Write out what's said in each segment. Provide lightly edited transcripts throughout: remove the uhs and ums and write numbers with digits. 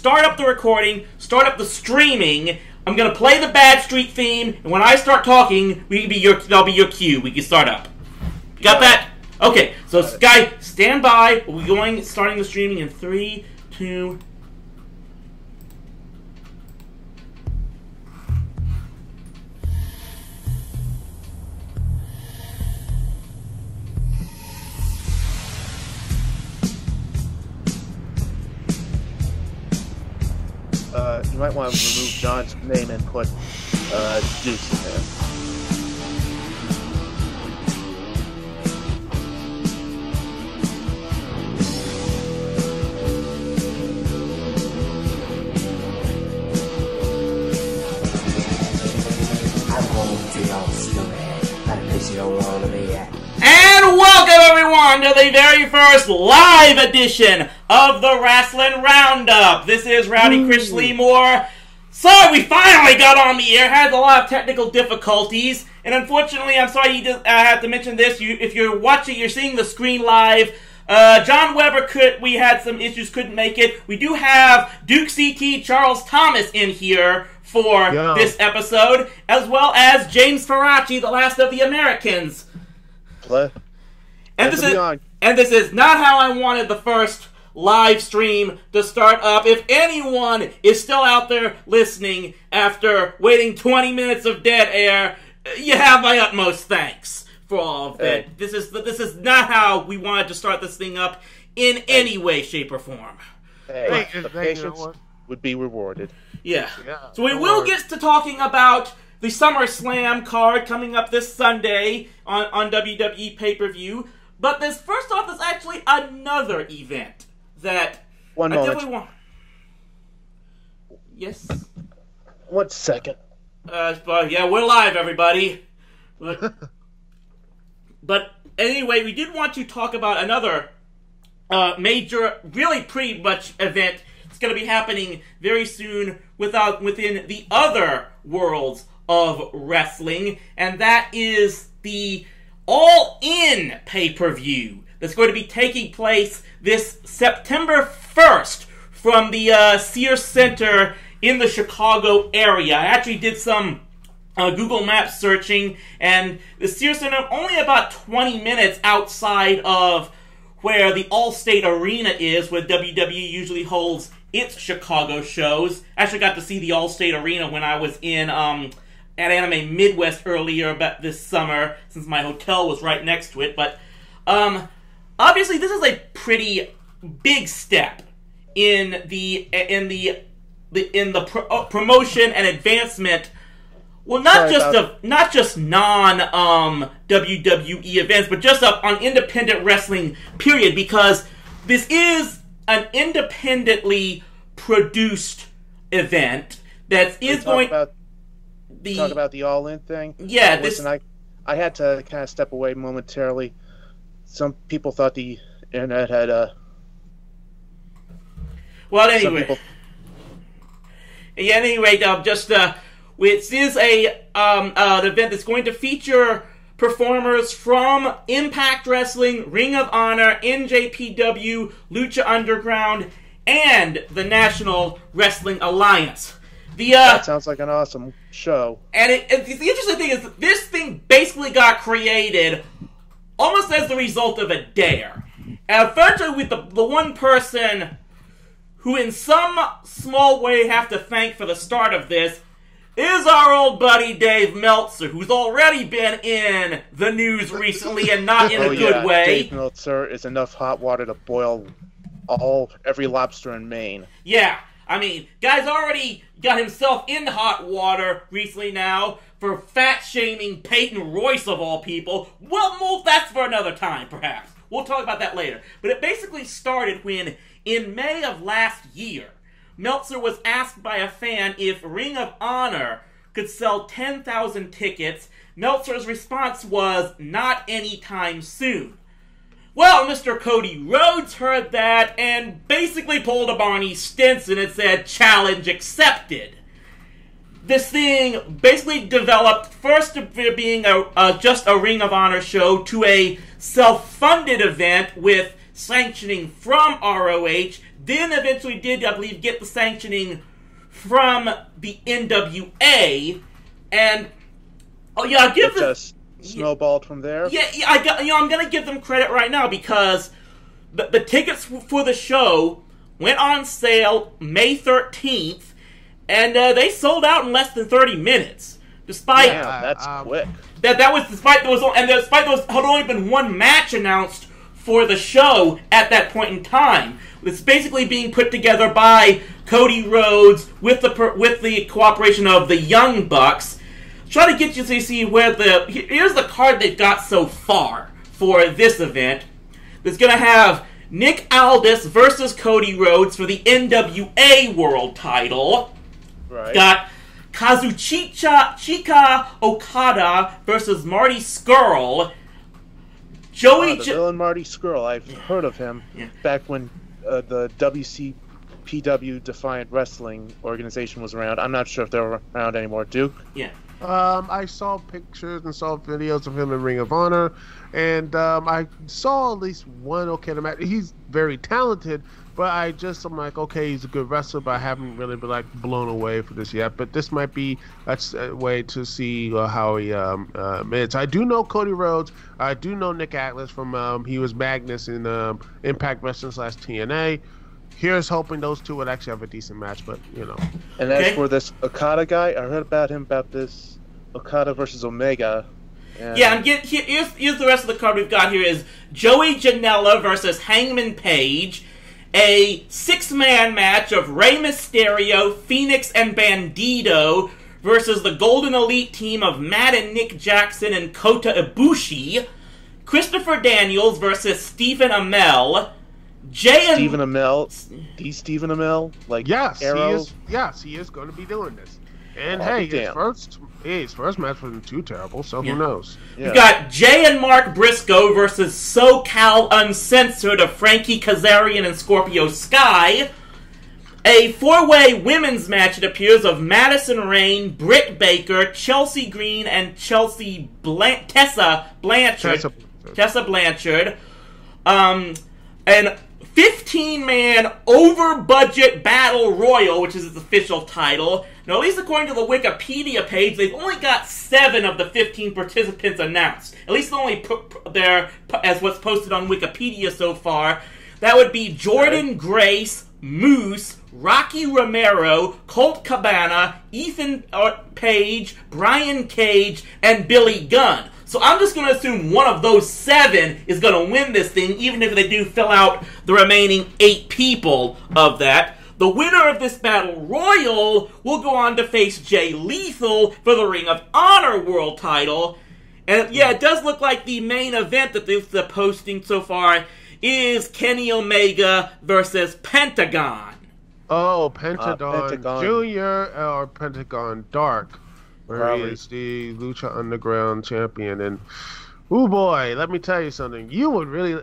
start up the recording, start up the streaming. I'm going to play the Bad Street theme, and when I start talking, that'll be your cue. We can start up. Got that? Okay, so Sky, stand by. We'll be starting the streaming in 3, 2... You might want to remove John's name and put Deuce in there. And welcome everyone to the very first live edition of the Rasslin Roundup. This is Rowdy Chris Lee-Moore. Sorry, we finally got on the air. Had a lot of technical difficulties, and unfortunately, I'm sorry I had to mention this. If you're watching, you're seeing the screen live. John Weber we had some issues, couldn't make it. We do have Duke CT Charles Thomas in here for this episode, as well as James Faraci, the last of the Americans. And this is not how I wanted the first live stream to start up. If anyone is still out there listening after waiting 20 minutes of dead air, you have my utmost thanks for all of that. This is not how we wanted to start this thing up in any way, shape, or form. The patience would be rewarded. Yeah. So we will get to talking about the Summerslam card coming up this Sunday on WWE pay-per-view. But this first off is actually another event that I definitely want. Yes? 1 second. Yeah, we're live, everybody. But anyway, we did want to talk about another major, really pretty much event. It's going to be happening very soon within the other worlds of wrestling, and that is the All In pay-per-view that's going to be taking place this September 1st from the Sears Center in the Chicago area. I actually did some Google Maps searching, and the Sears Center only about 20 minutes outside of where the Allstate Arena is, where WWE usually holds its Chicago shows. I actually got to see the Allstate Arena when I was in at Anime Midwest earlier about this summer, since my hotel was right next to it. But obviously, this is a pretty big step in the promotion and advancement. Well, not just non WWE events, but just on independent wrestling. Period, because this is an independently produced event that is going. Talk about the All In thing. Yeah, listen, I had to kind of step away momentarily. Some people thought the internet had Well, anyway. This is an event that's going to feature performers from Impact Wrestling, Ring of Honor, NJPW, Lucha Underground, and the National Wrestling Alliance. That sounds like an awesome show. And the interesting thing is that this thing basically got created almost as the result of a dare. And virtually with the one person who in some small way have to thank for the start of this is our old buddy Dave Meltzer, who's already been in the news recently and not in a good way. Dave Meltzer is enough hot water to boil every lobster in Maine. Yeah. I mean, guy's already got himself in hot water recently now for fat-shaming Peyton Royce, of all people. Well, that's for another time, perhaps. We'll talk about that later. But it basically started when, in May of last year, Meltzer was asked by a fan if Ring of Honor could sell 10,000 tickets. Meltzer's response was, not anytime soon. Well, Mr. Cody Rhodes heard that and basically pulled a Barney Stinson and said, challenge accepted. This thing basically developed first to being just a Ring of Honor show to a self-funded event with sanctioning from ROH, then eventually did, I believe, get the sanctioning from the NWA, and I'll give them snowballed from there. Yeah, I'm gonna give them credit right now because the tickets for the show went on sale May 13th, and they sold out in less than 30 minutes. Despite that's quick. That was despite there had only been one match announced for the show at that point in time. It's basically being put together by Cody Rhodes with the cooperation of the Young Bucks. Try to get you to see here's the card they've got so far for this event. It's going to have Nick Aldis versus Cody Rhodes for the NWA World Title. Right. Got Kazuchika Okada versus Marty Scurll. The villain Marty Scurll. I've heard of him back when the WCPW Defiant Wrestling organization was around. I'm not sure if they're around anymore. Duke? Yeah. I saw pictures and saw videos of him in Ring of Honor, and I saw at least one Okada match. He's very talented, but I'm like, okay, he's a good wrestler, but I haven't really been like blown away for this yet. But this might be a way to see how he is. I do know Cody Rhodes. I do know Nick Atlas from he was Magnus in Impact Wrestling / TNA. Here's hoping those two would actually have a decent match, but you know. And as for this Okada guy, I heard about this Okada versus Omega. And here's the rest of the card we've got here is Joey Janela versus Hangman Page, a 6-man match of Rey Mysterio, Phoenix, and Bandito versus the Golden Elite team of Matt and Nick Jackson and Kota Ibushi, Christopher Daniels versus Stephen Amell, Stephen Amell? Stephen Amell? Like, yes, Arrow? he is going to be doing this. And his first match wasn't too terrible, so who knows? Yeah. We've got Jay and Mark Briscoe versus SoCal Uncensored of Frankie Kazarian and Scorpio Sky. A 4-way women's match, it appears, of Madison Rain, Britt Baker, Chelsea Green, and Tessa Blanchard. Tessa Blanchard. And 15-man over-budget battle royal, which is its official title. Now, at least according to the Wikipedia page, they've only got 7 of the 15 participants announced. At least only there as what's posted on Wikipedia so far. That would be Jordan Grace, Moose, Rocky Romero, Colt Cabana, Ethan Page, Brian Cage, and Billy Gunn. So I'm just going to assume one of those 7 is going to win this thing, even if they do fill out the remaining 8 people of that. The winner of this battle royal will go on to face Jay Lethal for the Ring of Honor World Title. And it does look like the main event that they're posting so far is Kenny Omega versus Pentagon. Oh, Pentagon Jr. or Pentagon Dark, where he is the Lucha Underground champion. And, oh boy, let me tell you something. You would really,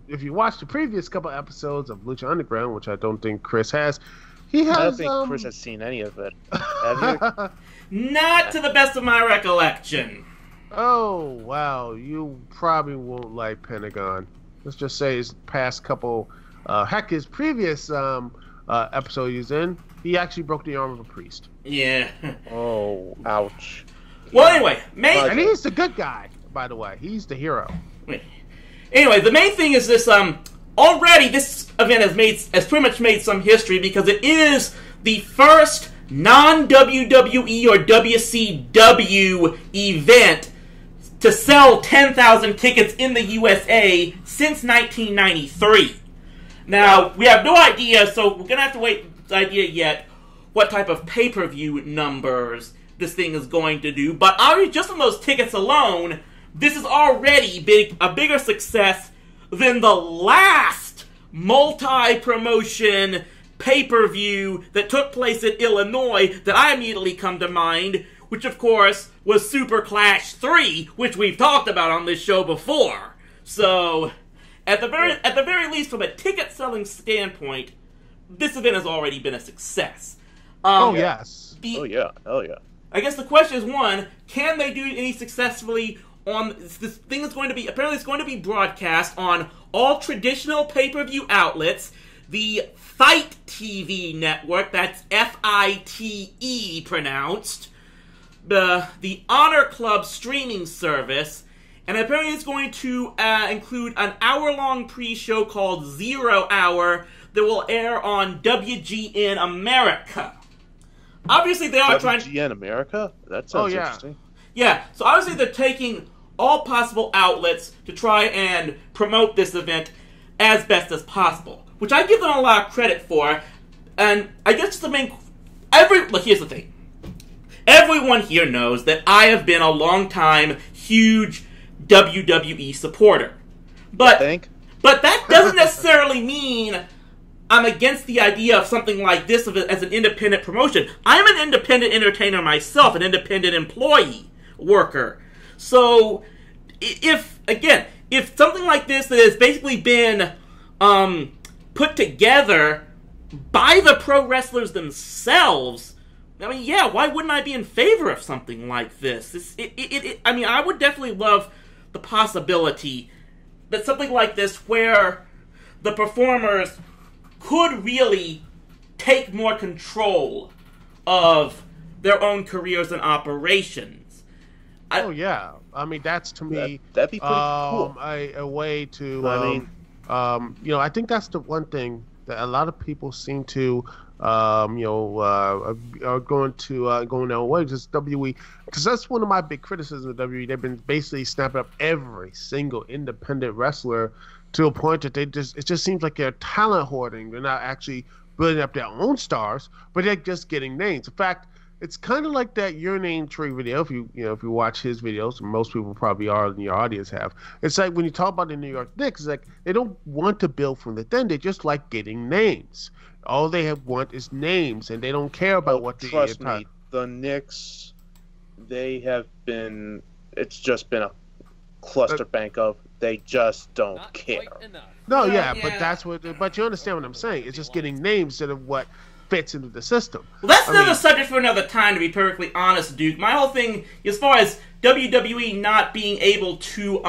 if you watch the previous couple episodes of Lucha Underground, which I don't think Chris has, I don't think Chris has seen any of it. Have you? Not to the best of my recollection. Oh, wow. You probably won't like Pentagon. Let's just say his past couple, his previous episode he's in, he actually broke the arm of a priest. Yeah. Oh, ouch. Well, anyway, and he's the good guy, by the way. He's the hero. Anyway, the main thing is this. Already, this event has pretty much made some history because it is the first non-WWE or WCW event to sell 10,000 tickets in the USA since 1993. Now, we have no idea, so we're going to have to wait yet what type of pay-per-view numbers this thing is going to do. But just on those tickets alone, this is already a bigger success than the last multi-promotion pay-per-view that took place in Illinois that I immediately come to mind, which of course was Super Clash 3, which we've talked about on this show before. So, at the very least, from a ticket-selling standpoint, this event has already been a success. Yes. Oh yeah. I guess the question is, one, can they do any successfully on this thing? Is going to be apparently it's going to be broadcast on all traditional pay-per-view outlets. the Fight TV network, that's F-I-T-E pronounced, the Honor Club streaming service, and apparently it's going to include an hour-long pre-show called 0 Hour that will air on WGN America. Obviously, they are trying... WGN America? That sounds interesting. Yeah, so obviously they're taking all possible outlets to try and promote this event as best as possible, which I give them a lot of credit for. And I guess the main... Look, here's the thing. Everyone here knows that I have been a long-time, huge WWE supporter. But that doesn't necessarily mean I'm against the idea of something like this as an independent promotion. I'm an independent entertainer myself, an independent employee, worker. So, if something like this that has basically been put together by the pro wrestlers themselves, I mean, yeah, why wouldn't I be in favor of something like this? I mean, I would definitely love the possibility that something like this, where the performers could really take more control of their own careers and operations. Yeah. I mean, that's, to me, that'd be pretty cool. A way to, I think that's the one thing that a lot of people seem to, are going their way, just WWE, because that's one of my big criticisms of WWE. They've been basically snapping up every single independent wrestler to a point that it just seems like they're talent hoarding. They're not actually building up their own stars, but they're just getting names. In fact, it's kind of like that Your Name Tree video. If you watch his videos, and most people probably are in your audience have. It's like when you talk about the New York Knicks, it's like they don't want to build from the then. They just like getting names. All they want is names, and they don't care about what the... Trust me, the Knicks, it's just been a cluster bank of, they just don't care. No, yeah, but you understand what I'm saying. It's just getting names instead of what fits into the system. Well, that's another subject for another time, to be perfectly honest, Duke. My whole thing, as far as WWE not being able to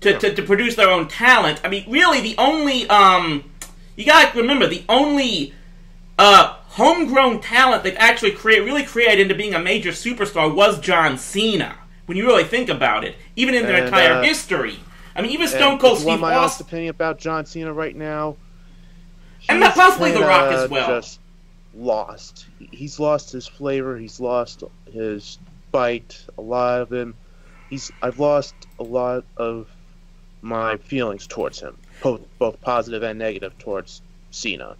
produce their own talent, I mean, really, the only, you gotta remember, the only homegrown talent that actually really created into being a major superstar was John Cena, when you really think about it, even in their entire history. I mean, even Stone Cold Steve Austin... my honest opinion about John Cena right now... And possibly The Rock as well. Just lost. He's lost his flavor. He's lost his bite. A lot of him. I've lost a lot of my feelings towards him, both positive and negative towards Cena.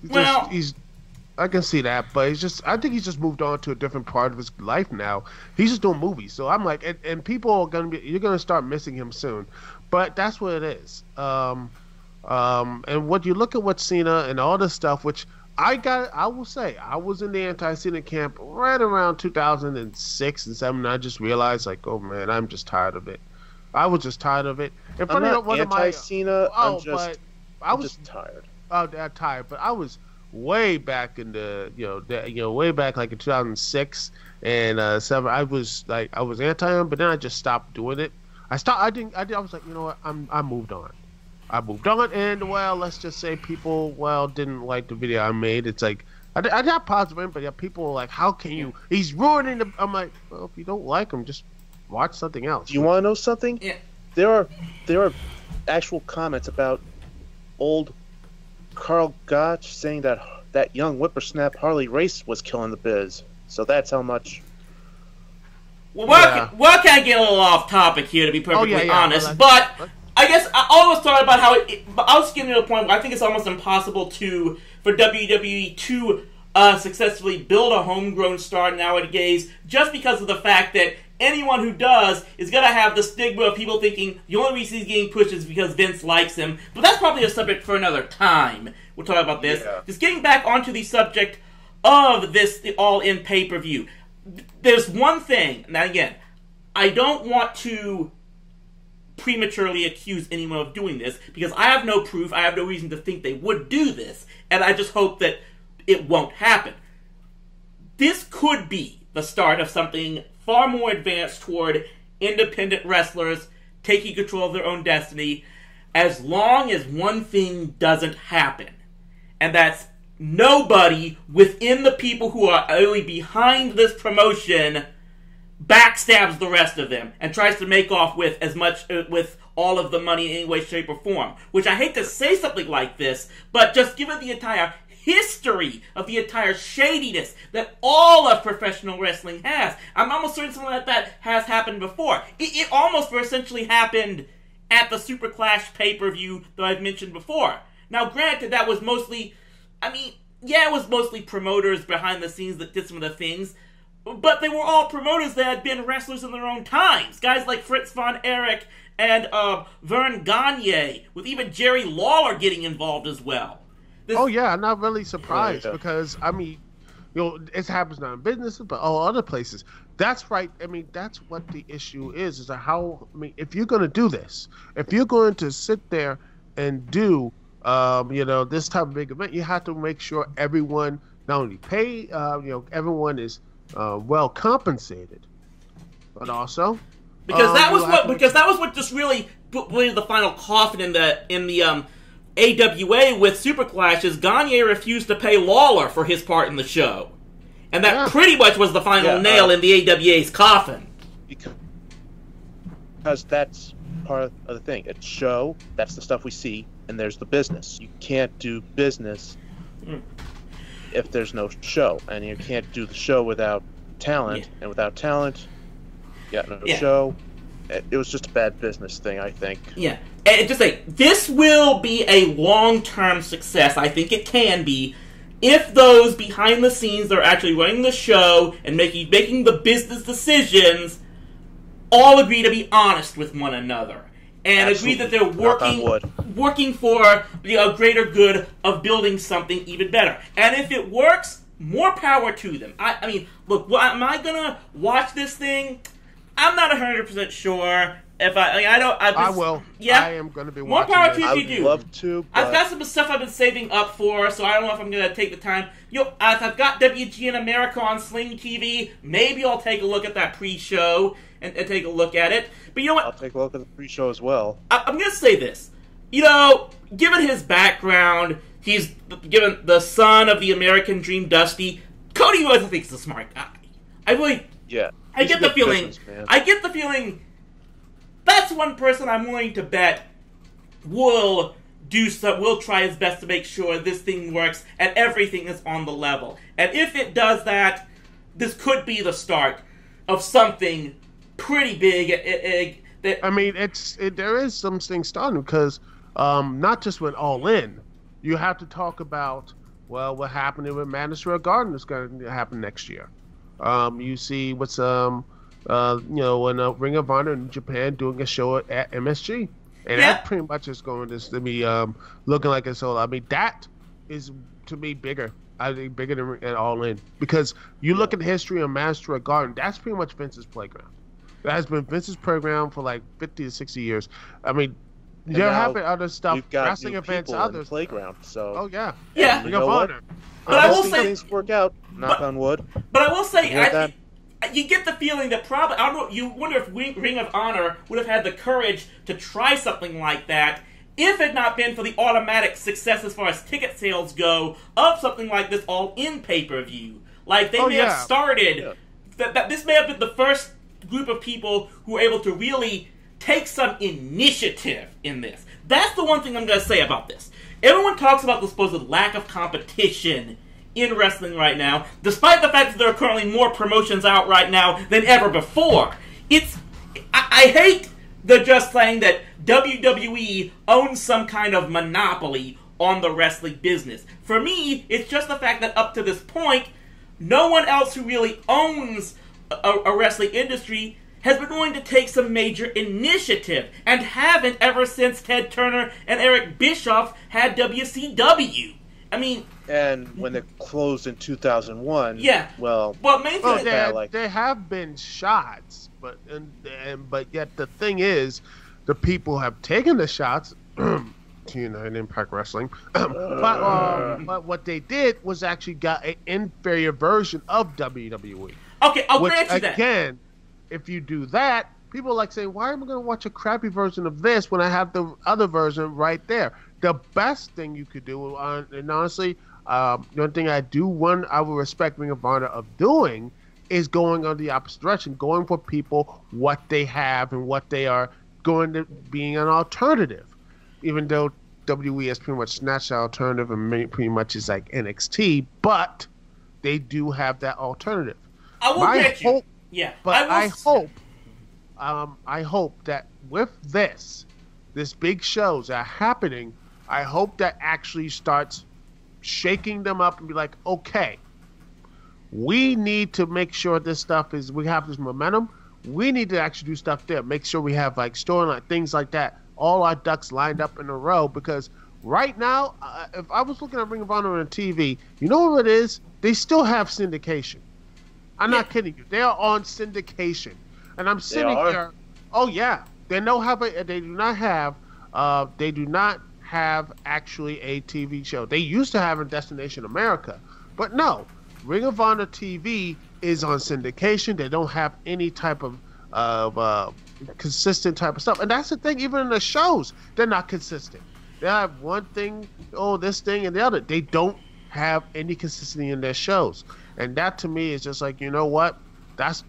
I can see that, but I think he's just moved on to a different part of his life now. He's just doing movies, so I'm like, and people are you're gonna start missing him soon. But that's what it is. And what you look at what Cena and all this stuff, which I will say, I was in the anti-Cena camp right around 2006 and 2007. I just realized, like, oh man, I'm just tired of it. I was just tired of it. I'm not anti-Cena. I'm just tired. Oh, tired. But I was way back in way back like in 2006 and 2007. I was anti him, but then I just stopped doing it. I was like, you know what? I moved on. And well, let's just say people didn't like the video I made. It's like I got positive, but yeah, people were like, how can you? He's ruining the. I'm like, well, if you don't like him, just watch something else. You want to know something? Yeah. There are actual comments about old Carl Gotch saying that young whippersnap Harley Race was killing the biz. So that's how much. Well, we're kind of getting a little off topic here, to be perfectly honest, but I guess I always talking about how I was getting to a point where I think it's almost impossible for WWE to successfully build a homegrown star nowadays, just because of the fact that anyone who does is going to have the stigma of people thinking the only reason he's getting pushed is because Vince likes him. But that's probably a subject for another time. We'll talk about this. Yeah. Just getting back onto the subject of the All In pay-per-view. There's one thing, now again, I don't want to prematurely accuse anyone of doing this, because I have no proof, I have no reason to think they would do this, and I just hope that it won't happen. This could be the start of something far more advanced toward independent wrestlers taking control of their own destiny. as long as one thing doesn't happen. And that's nobody within the people who are really behind this promotion backstabs the rest of them and tries to make off with as much with all of the money in any way, shape, or form. Which I hate to say something like this, but just given the entire history of the entire shadiness that all of professional wrestling has, I'm almost certain something like that has happened before. It almost essentially happened at the Super Clash pay-per-view that I've mentioned before. Now, granted, that was mostly, it was mostly promoters behind the scenes that did some of the things, but they were all promoters that had been wrestlers in their own times. Guys like Fritz von Erich and Vern Gagne, with even Jerry Lawler getting involved as well. I'm not really surprised because, it happens not in businesses, but all other places. That's right. That's what the issue is how, if you're going to do this, if you're going to sit there and do, this type of big event, you have to make sure everyone not only pay, everyone is well compensated, but also because that was what just really put the final coffin in the AWA with Super Clash is Gagne refused to pay Lawler for his part in the show, and that pretty much was the final nail in the AWA's coffin. Because that's part of the thing. It's show. That's the stuff we see, and there's the business. You can't do business if there's no show, and you can't do the show without talent, and without talent, no show. It was just a bad business thing, I think. Yeah, and just say, this will be a long-term success. I think it can be, if those behind the scenes that are actually running the show and making the business decisions all agree to be honest with one another. And agree that they're working for the greater good of building something even better. And if it works, more power to them. Look, am I going to watch this thing? I'm not 100% sure. If I will. Yeah, I am going to be watching. More power to you if you do. I'd love to. But... I've got some stuff I've been saving up for, so I don't know if I'm going to take the time. If I've got WGN America on Sling TV, maybe I'll take a look at that pre-show and take a look at it. But you know what? I'll take a look at the pre-show as well. I'm going to say this. Given his background, he's given the son of the American Dream, Dusty. Cody Rhodes, I think, is a smart guy. I get the feeling that's one person I'm willing to bet will try his best to make sure this thing works and everything is on the level. And if it does that, this could be the start of something pretty big. There is some things starting because not just with All In, you have to talk about what happened with Madison Square Garden is going to happen next year. You see what's in Ring of Honor in Japan doing a show at MSG, and that pretty much is going to be looking like a solo. That is to me bigger. I think bigger than All In because you look at the history of Madison Square Garden. That's pretty much Vince's playground. That has been Vince's playground for like 50 to 60 years. There have been other stuff, wrestling events, others playground. So Ring of Honor. But I will say things work out. Knock on wood. But I will say, you get the feeling that probably you wonder if Ring of Honor would have had the courage to try something like that if it had not been for the automatic success as far as ticket sales go of something like this All In pay-per-view. Like they may have started that this may have been the first group of people who were able to really take some initiative in this. That's the one thing I'm going to say about this. Everyone talks about the supposed lack of competition in wrestling right now, despite the fact that there are currently more promotions out right now than ever before. I hate the just saying that WWE owns some kind of monopoly on the wrestling business. For me, it's just the fact that up to this point, no one else who really owns a wrestling industry has been willing to take some major initiative, and haven't ever since Ted Turner and Eric Bischoff had WCW. And when it closed in 2001, there have been shots, but yet the thing is, the people have taken the shots. TNA Impact Wrestling, but what they did was actually got an inferior version of WWE. Okay, I'll grant you that. Again, if you do that, people like saying, why am I going to watch a crappy version of this when I have the other version right there? The best thing you could do, and honestly, the only thing I would respect Ring of Honor of doing is going on the opposite direction, going for people what they have and what they are going to being an alternative. Even though WWE has pretty much snatched the alternative and pretty much is like NXT, but they do have that alternative. I will get you. Yeah, but I hope that with this big shows that are happening, I hope that actually starts shaking them up and be like, okay, we need to make sure this stuff we have this momentum. We need to actually do stuff there. Make sure we have like storyline, things like that. All our ducks lined up in a row, because right now, if I was looking at Ring of Honor on TV, you know what it is? They still have syndication. I'm not kidding you. They are on syndication, and I'm sitting there. Oh yeah, they do not have actually a TV show. They used to have a Destination America, but no, Ring of Honor TV is on syndication. They don't have any type of consistent type of stuff, and that's the thing. Even in the shows, they're not consistent. They have one thing, this thing, and the other. They don't have any consistency in their shows, and that to me is just like, you know what? That's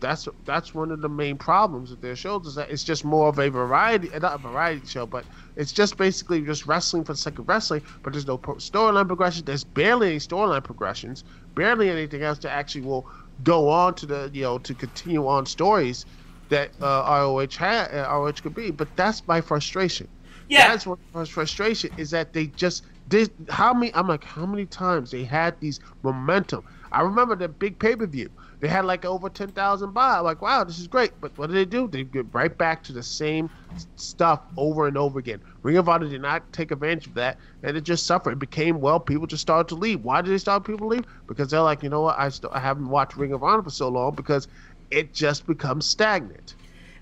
one of the main problems with their shows, is that it's just more of a variety, not a variety show, but it's just basically just wrestling for the sake of wrestling. But there's no storyline progression. There's barely any storyline progressions, barely anything else that actually will go on to to continue on stories that ROH could be. But that's my frustration. Yeah, that's what my frustration is, that they just did. How many times they had these momentum? I remember the big pay-per-view. They had like over 10,000 buy. Like, wow, this is great. But what do? They get right back to the same stuff over and over again. Ring of Honor did not take advantage of that, and it just suffered. It became, people just started to leave. Why did they start people to leave? Because they're like, you know what? I haven't watched Ring of Honor for so long, because it just becomes stagnant.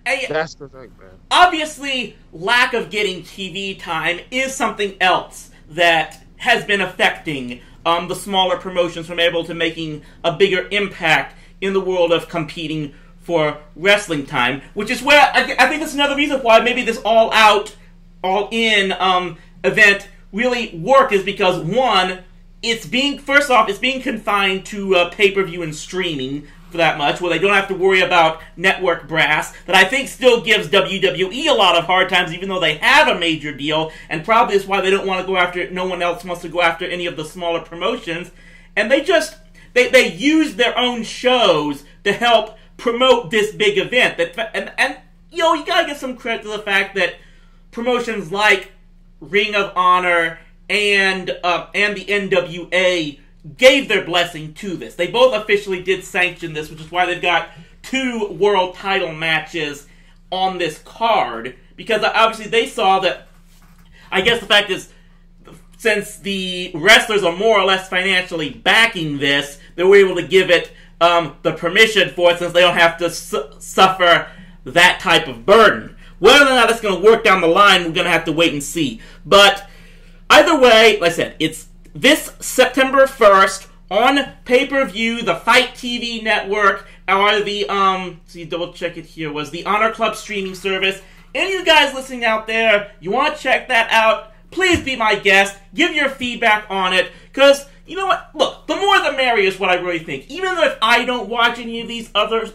That's the thing, man. Obviously, lack of getting TV time is something else that has been affecting the smaller promotions from able to making a bigger impact in the world of competing for wrestling time, which is where I think that's another reason why maybe this all-out, all-in event really worked, is because, one, it's being confined to pay-per-view and streaming for that much, where they don't have to worry about network brass, that I think still gives WWE a lot of hard times, even though they have a major deal, and probably is why they don't want to go after, no one else wants to go after any of the smaller promotions, and they use their own shows to help promote this big event. And you gotta give some credit to the fact that promotions like Ring of Honor and the NWA gave their blessing to this. They both officially did sanction this, which is why they've got 2 world title matches on this card, because obviously they saw that, I guess the fact is, since the wrestlers are more or less financially backing this, they were able to give it the permission for it, since they don't have to suffer that type of burden. Whether or not that's going to work down the line, we're going to have to wait and see. But either way, like I said, it's this September 1st on pay-per-view, the Fight TV network, or the, double check it here, was the Honor Club streaming service. Any of you guys listening out there, you want to check that out, please be my guest, give your feedback on it, because, you know what, look, the more the merrier is what I really think. Even if I don't watch any of these other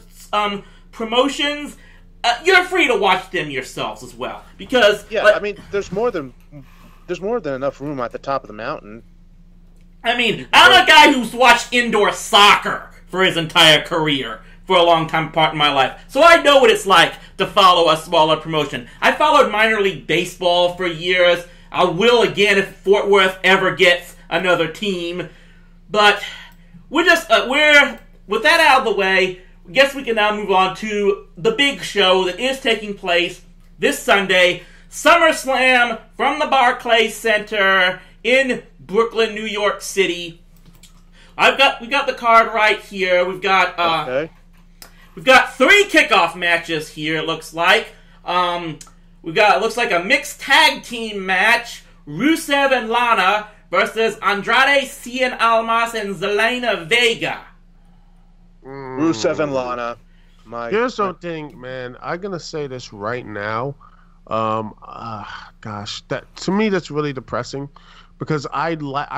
promotions, you're free to watch them yourselves as well, because... Yeah, there's more than enough room at the top of the mountain. I'm a guy who's watched indoor soccer for his entire career for a long time part in my life, so I know what it's like to follow a smaller promotion. I followed minor league baseball for years. I will again if Fort Worth ever gets another team. But with that out of the way, I guess we can now move on to the big show that is taking place this Sunday, Summerslam from the Barclays Center in Brooklyn, New York City. We got the card right here. We've got 3 kickoff matches here. It looks like it looks like a mixed tag team match. Rusev and Lana versus Andrade Cien Almas and Zelina Vega. Rusev and Lana. Here's something, man. I'm gonna say this right now. Gosh, that to me that's really depressing, because I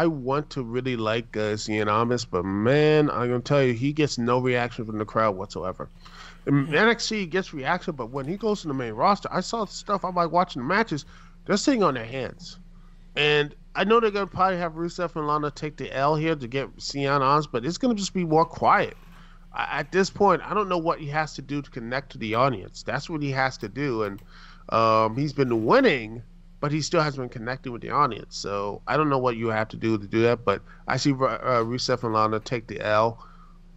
want to really like Cian, but man, I'm gonna tell you, he gets no reaction from the crowd whatsoever. In NXT gets reaction, but when he goes to the main roster, I saw the stuff. I'm like watching the matches. They're sitting on their hands, and I know they're gonna probably have Rusev and Lana take the L here to get Cian on, but it's gonna just be more quiet. At this point, I don't know what he has to do to connect to the audience. That's what he has to do, and he's been winning, but he still hasn't been connecting with the audience. So I don't know what you have to do that, but I see Rusev and Lana take the L.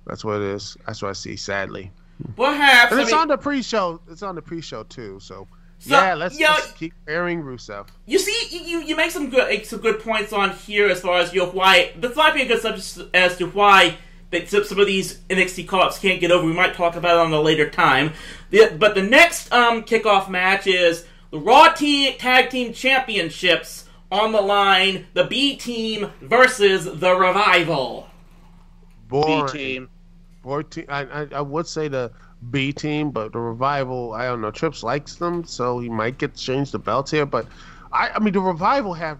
That's what it is. That's what I see, sadly. Perhaps. And it's on the pre-show. It's on the pre-show too. So yeah, let's keep airing Rusev. You see, you make some good points on here as far as why this might be a good subject as to why some of these NXT call-ups can't get over. We might talk about it on a later time. But the next kickoff match is the Raw Tag Team Championships on the line. The B Team versus the Revival. Boring. B Team. I would say the B Team, but the Revival, I don't know. Trips likes them, so he might get changed the belts here. But I mean, the Revival have,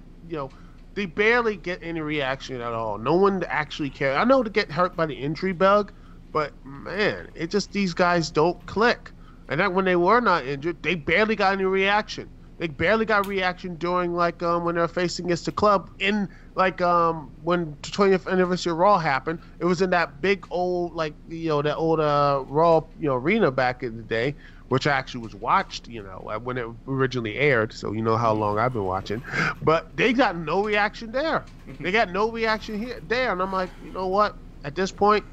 they barely get any reaction at all. No one actually cares. I know to get hurt by the injury bug, but man, it just, these guys don't click. And that when they were not injured, they barely got any reaction. They barely got reaction during when they're facing against the club in when the 20th anniversary of Raw happened. It was in that big old that old Raw arena back in the day, which I actually was watched when it originally aired. So you know how long I've been watching, but they got no reaction there. They got no reaction there, and I'm like, you know what? At this point,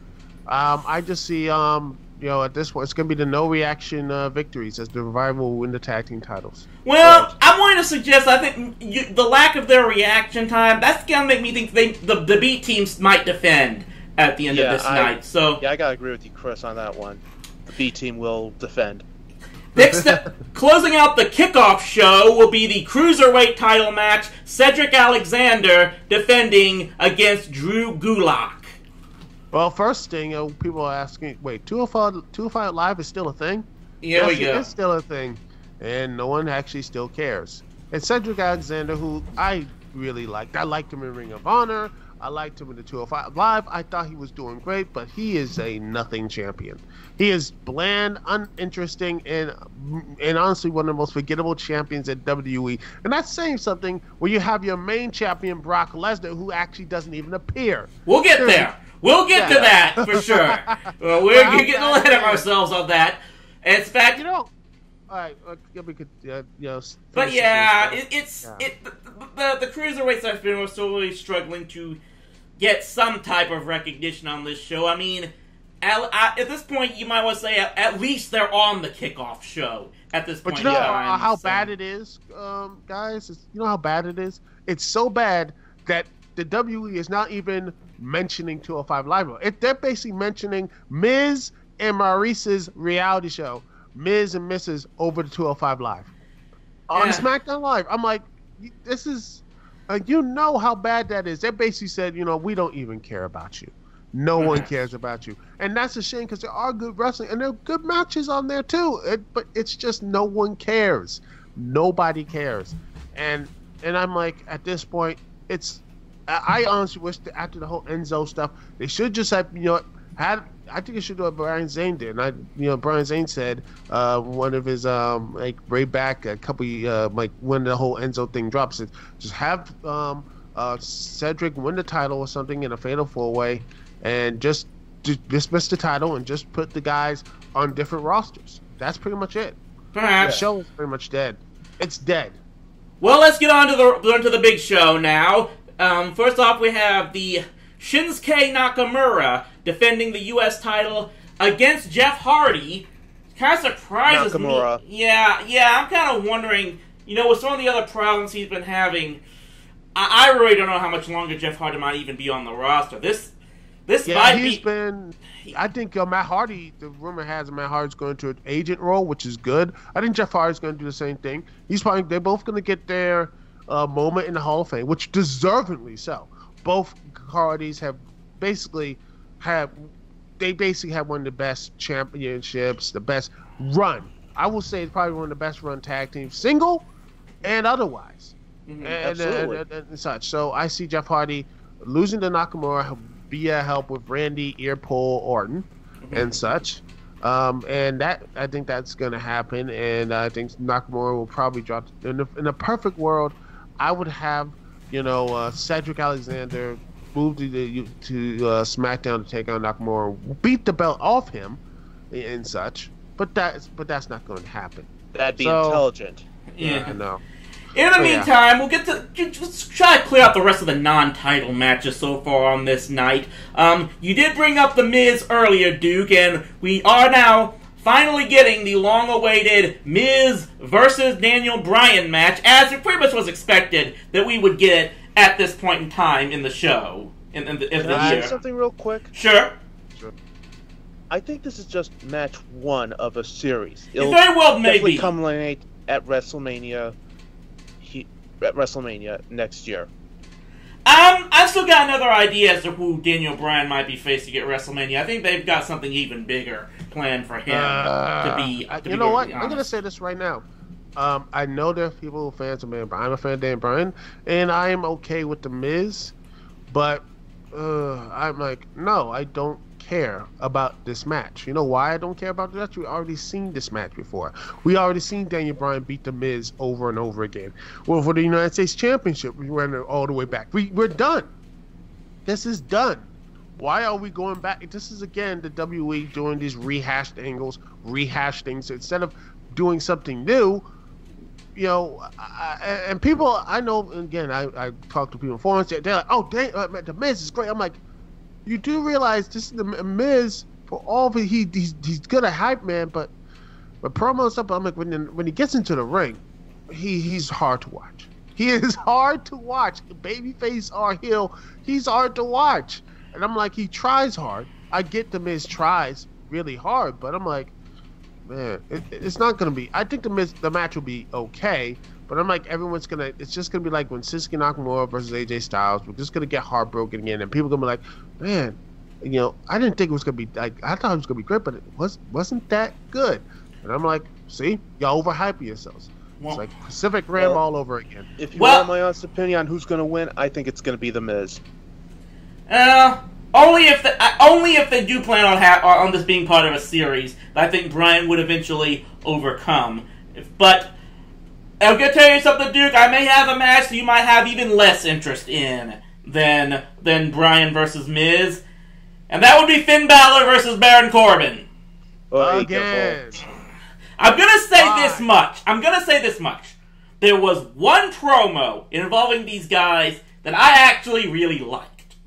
I just see at this point, it's going to be the no reaction victories as the Revival will win the tag team titles. Well, I'm going to suggest, I think the lack of their reaction time, that's going to make me think the B teams might defend at the end of this night. So yeah, I got to agree with you, Chris, on that one. The B team will defend. Next, closing out the kickoff show will be the Cruiserweight title match, Cedric Alexander defending against Drew Gulak. Well, first thing, people are asking, wait, 205 Live is still a thing? Here we go. It's still a thing, and no one actually still cares. And Cedric Alexander, who I really liked. I liked him in Ring of Honor. I liked him in the 205 Live. I thought he was doing great, but he is a nothing champion. He is bland, uninteresting, and honestly one of the most forgettable champions at WWE. And that's saying something when you have your main champion, Brock Lesnar, who actually doesn't even appear. We'll get there. We'll get to that for sure. We're getting ahead of ourselves on that. In fact, all right, we could, but yeah, the cruiserweights I've been slowly struggling to get some type of recognition on this show. I mean, at this point, you might want to say at least they're on the kickoff show at this point. But you know how bad it is, guys? You know how bad it is? It's so bad that the WWE is not even mentioning 205 Live. They're basically mentioning Miz and Maurice's reality show, Miz and Mrs. over the 205 Live. On SmackDown Live. I'm like, this is, how bad that is. They basically said, we don't even care about you. No one cares about you. And that's a shame because there are good wrestling and there are good matches on there too. But it's just no one cares. Nobody cares. And I'm like, at this point, I honestly wish that after the whole Enzo stuff, they should just have, I think it should do what Brian Zane did. And Brian Zane said one of his way back a couple when the whole Enzo thing drops, just have Cedric win the title or something in a fatal 4-way, and just dismiss the title and just put the guys on different rosters. That's pretty much it. Perhaps. The show is pretty much dead. It's dead. Well, let's get on to the big show now. First off, we have the Shinsuke Nakamura defending the U.S. title against Jeff Hardy. Kind of surprises Nakamura. me. Yeah, I'm kind of wondering, with some of the other problems he's been having, I really don't know how much longer Jeff Hardy might even be on the roster. This might be... I think Matt Hardy, the rumor has Matt Hardy's going to an agent role, which is good. I think Jeff Hardy's going to do the same thing. They're both going to get their moment in the Hall of Fame, which deservedly so. Both Hardys have basically they basically have one of the best championships, the best run. I will say it's probably one of the best run tag teams, single and otherwise, and such. So I see Jeff Hardy losing to Nakamura via help with Randy, Earpole, Orton, and such. And that I think that's going to happen, and I think Nakamura will probably drop. In a perfect world, I would have Cedric Alexander move to SmackDown to take on Nakamura, beat the belt off him, and such. But that's not going to happen. That'd be intelligent. Yeah, I know. In the meantime, we'll let's try to clear out the rest of the non-title matches so far on this night. You did bring up The Miz earlier, Duke, and we are now finally getting the long-awaited Miz versus Daniel Bryan match, as it pretty much was expected that we would get it at this point in time in the show. Can I say something real quick? Sure. I think this is just match one of a series. It very well may be. Culminate at WrestleMania. At WrestleMania next year. I've still got another idea as to who Daniel Bryan might be facing at WrestleMania. I think they've got something even bigger planned for him to be. You know what? I'm going to say this right now. I know there are people fans of Daniel Bryan. I'm a fan of Daniel Bryan, and I am okay with The Miz, but I'm like, no, I don't care about this match. You know why I don't care about this match? We already seen this match before. We already seen Daniel Bryan beat The Miz over and over again. Well, for the United States Championship, we went all the way back. We're done. This is done. Why are we going back? This is, again, the WWE doing these rehashed angles, rehashed things. Instead of doing something new, and people, I know, again, I talk to people in forums, they're like, oh, The Miz is great. I'm like, you do realize this is the Miz, for all of it, he's good at hype, man, but promo and stuff, I'm like, when he gets into the ring, he's hard to watch. He is hard to watch. Babyface or heel, he's hard to watch. And I'm like, he tries hard. I get the Miz tries really hard, but I'm like, man, it's not going to be, I think the match will be okay, but I'm like, it's just going to be like when Shinsuke Nakamura versus AJ Styles, we're just going to get heartbroken again, and people are going to be like, man, I didn't think it was going to be, like, I thought it was going to be great, but it wasn't that good. And I'm like, see, y'all overhyping yourselves. It's like Pacific Rim all over again. If you want my honest opinion on who's going to win, I think it's going to be The Miz. Only if they do plan on this being part of a series that I think Bryan would eventually overcome. But I'm going to tell you something, Duke. I may have a match that you might have even less interest in than Bryan versus Miz. And that would be Finn Balor versus Baron Corbin. Again. I'm going to say this much. There was one promo involving these guys that I actually really liked.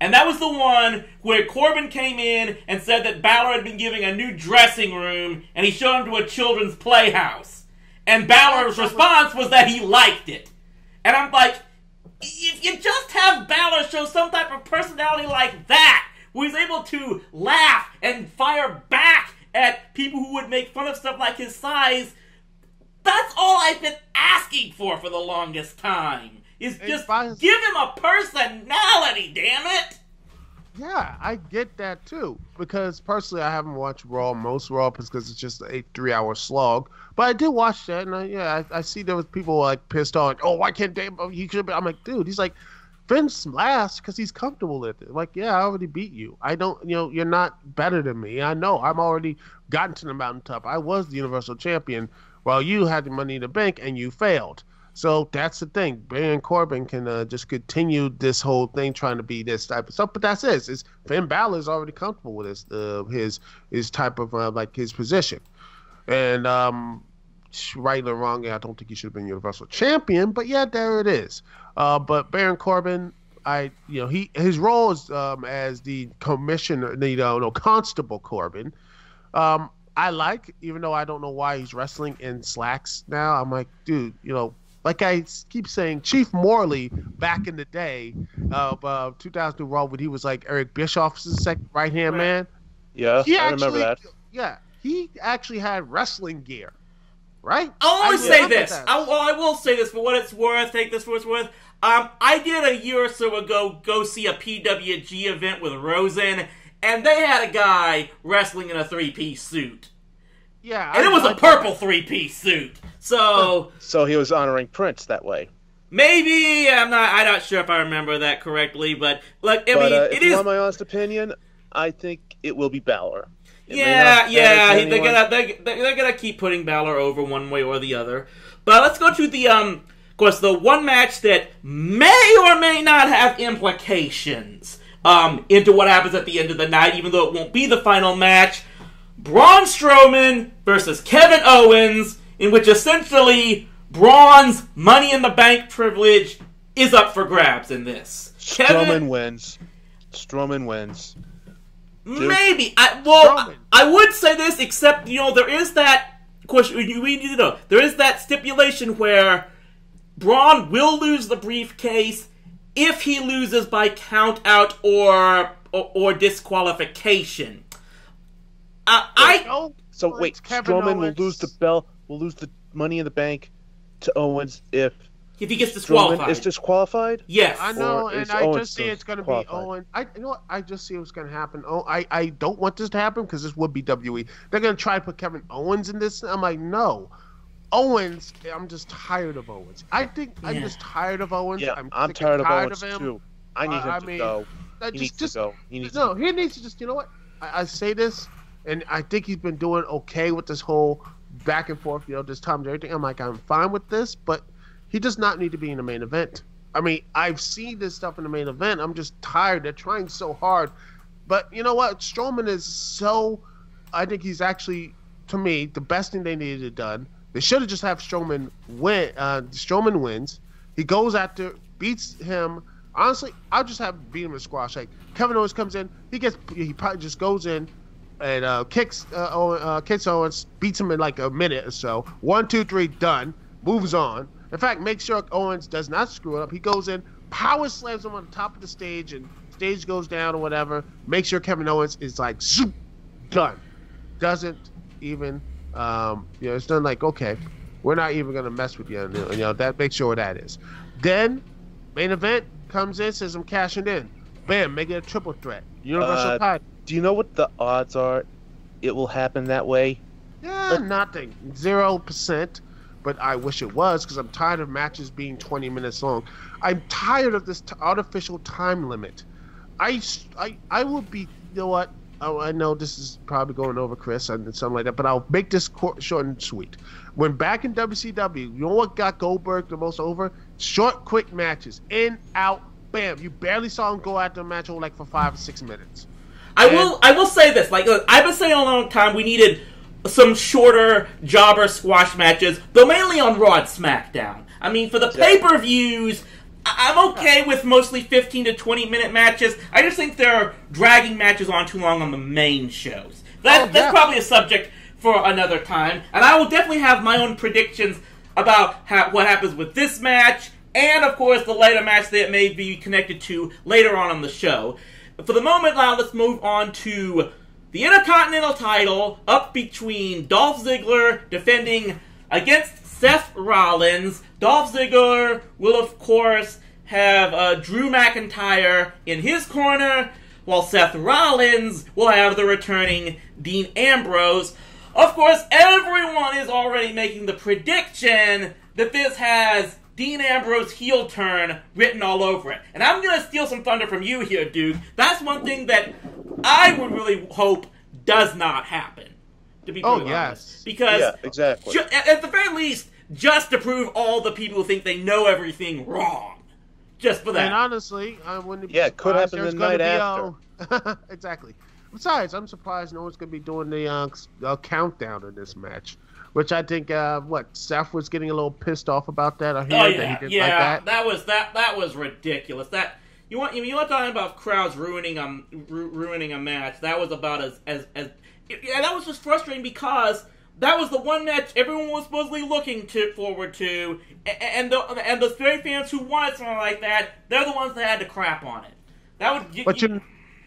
And that was the one where Corbin came in and said that Balor had been giving a new dressing room, and he showed him to a children's playhouse. And Balor's response was that he liked it. And I'm like, if you just have Balor show some type of personality like that, where he's able to laugh and fire back at people who would make fun of stuff like his size, that's all I've been asking for the longest time. Is just give him a personality, damn it! Yeah, I get that too. Because personally, I haven't watched most Raw, because it's just a 3-hour slog. But I did watch that, and I see there was people like pissed on. Oh, why can't he should be? I'm like, dude, he's like, Finn's last because he's comfortable with it. I'm like, yeah, I already beat you. I don't, you're not better than me. I know. I'm already gotten to the mountaintop. I was the Universal Champion while you had the Money in the Bank and you failed. So that's the thing. Baron Corbin can just continue this whole thing trying to be this type of stuff. But that's it. It's Finn Balor is already comfortable with his type of like his position. And right or wrong, I don't think he should have been Universal Champion. But yeah, there it is. But Baron Corbin, his role is as the commissioner, Constable Corbin. I like, even though I don't know why he's wrestling in slacks now. I'm like, dude, like I keep saying, Chief Morley back in the day of 2002 Raw, when he was like Eric Bischoff's second right-hand man. Yeah, I remember that. Yeah, he actually had wrestling gear, right? I'll always say this. I will say this for what it's worth. Take this for what it's worth. I did a year or so ago go see a PWG event with Rosen, and they had a guy wrestling in a 3-piece suit. Yeah, and it was a purple 3-piece suit. So he was honoring Prince that way. Maybe I'm not sure if I remember that correctly, but like if you want my honest opinion, I think it will be Balor. They're gonna keep putting Balor over one way or the other. But let's go to the of course, the one match that may or may not have implications into what happens at the end of the night, even though it won't be the final match. Braun Strowman versus Kevin Owens, in which essentially Braun's Money in the Bank privilege is up for grabs in this. Strowman wins. Maybe. I would say this, except, there is that, of course, we need to know, there is that stipulation where Braun will lose the briefcase if he loses by count out or disqualification. Strowman will lose the belt, will lose the Money in the Bank to Owens if he gets disqualified. Strowman is disqualified? Yes. I know, and I just see it's going to be Owens. I just see what's going to happen. I don't want this to happen because this would be WWE. They're going to try to put Kevin Owens in this. I'm like, no. Owens, I'm just tired of Owens. I'm just tired of Owens. Yeah, I'm tired of Owens too. I need him to go. He needs to go. He needs to just, you know what? I say this, and I think he's been doing okay with this whole back and forth, this time and everything. I'm like, I'm fine with this, but he does not need to be in the main event. I mean, I've seen this stuff in the main event. I'm just tired. They're trying so hard. But you know what? Strowman is so... I think he's actually, to me, the best thing they needed done. They should have just have Strowman win. Strowman wins. He goes after, beats him. Honestly, I'll just have beat him in squash. Like, Kevin Owens comes in. He probably just goes in and kicks Owens, beats him in like a minute or so. 1, 2, 3, done. Moves on. In fact, make sure Owens does not screw it up. He goes in, power slams him on the top of the stage, and stage goes down or whatever. Make sure Kevin Owens is like, zoop, done. Doesn't even, it's done like, okay, we're not even going to mess with you. That make sure that is. Then, main event comes in, says I'm cashing in. Bam, make it a triple threat. Universal title. Do you know what the odds are it will happen that way? Yeah, nothing. 0%. But I wish it was, because I'm tired of matches being 20 minutes long. I'm tired of this artificial time limit. I will be, you know what? I know this is probably going over, Chris, and something like that, but I'll make this short and sweet. When back in WCW, you know what got Goldberg the most over? Short, quick matches. In, out, bam. You barely saw him go after a match for 5 or 6 minutes. I will say this. Like, look, I've been saying a long time we needed some shorter jobber squash matches, though mainly on Raw and SmackDown. I mean, for the pay-per-views, I'm okay with mostly 15 to 20-minute matches. I just think they're dragging matches on too long on the main shows. That's probably a subject for another time, and I will definitely have my own predictions about what happens with this match, and, of course, the later match that it may be connected to later on the show. But for the moment, now let's move on to the Intercontinental title up between Dolph Ziggler defending against Seth Rollins. Dolph Ziggler will, of course, have Drew McIntyre in his corner, while Seth Rollins will have the returning Dean Ambrose. Of course, everyone is already making the prediction that this has Dean Ambrose heel turn written all over it. And I'm going to steal some thunder from you here, Duke. That's one thing that I would really hope does not happen, to be brutally honest. Because, exactly. At the very least, just to prove all the people who think they know everything wrong. Just for that. And honestly, I wouldn't be it could happen the night after. Exactly. Besides, I'm surprised no one's going to be doing the countdown in this match. Which I think, Seth was getting a little pissed off about that. I heard that he didn't like that. That was ridiculous. That you want talking about crowds ruining a match. That was about as that was just frustrating because that was the one match everyone was supposedly looking forward to, and the very fans who wanted something like that, they're the ones that had to crap on it.